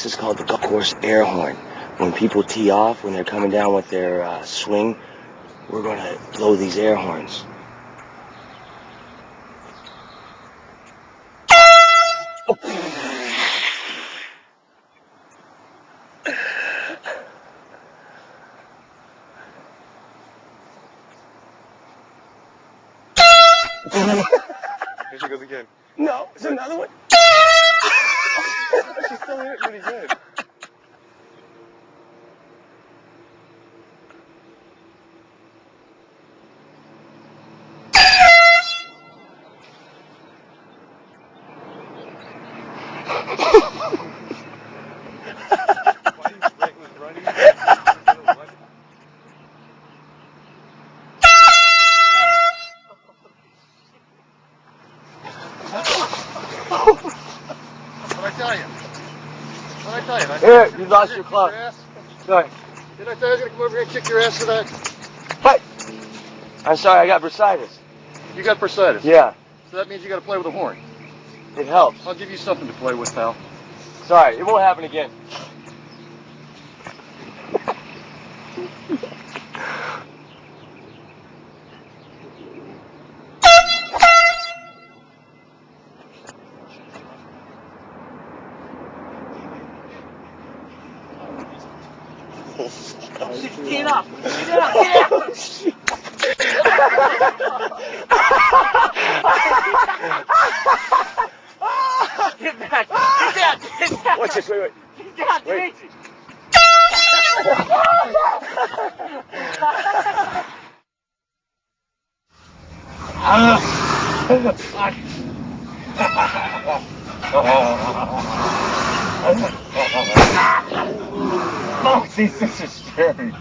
This is called the golf course air horn. When people tee off, when they're coming down with their swing, we're going to blow these air horns. Here she goes again. No, it's another one. She's still hitting pretty good. What'd I tell you? What'd I tell you? Here, you lost your club. Sorry. Didn't I tell you I was going to come over here and kick your ass for that? What? I'm sorry, I got bursitis. You got bursitis? Yeah, So that means you got to play with a horn. it helps. I'll give you something to play with, pal. Sorry, it won't happen again. Get up! Get up! Get back! Get down! Get down! Watch this, wait. Get down, Wait. Dimitri! Oh, these things are scary.